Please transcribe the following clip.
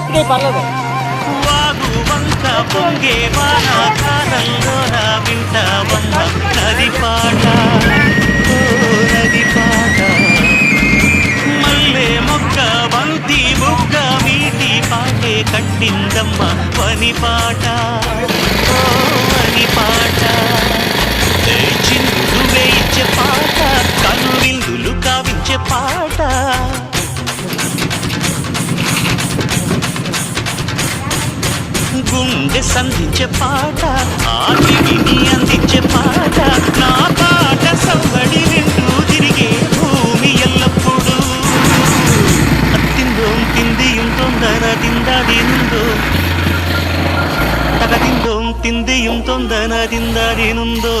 ఇదే పర్లేదు. వాగు వంక పొంగే వానాకాలంలో నా వింటావమ్మ నది పాట, ఓ నది పాట. మల్లె మొక్క బంతి బుగ్గ మీటి పాటే కట్టిందమ్మ వని పాట, ఓ వని పాట. చిందులు వేయించే పాట, కనువిందులు కావించే పాట. గుండె సంధించే పాట, ఆటిని అందించే పాట. నా పాట సవ్వడి వింటూ తిరిగే భూమి ఎల్లప్పుడూ. అత్తిందో తిందియం తొందర తిందాడినుందో, తగదిందో తిందియం తొందర తిందాడినుందో.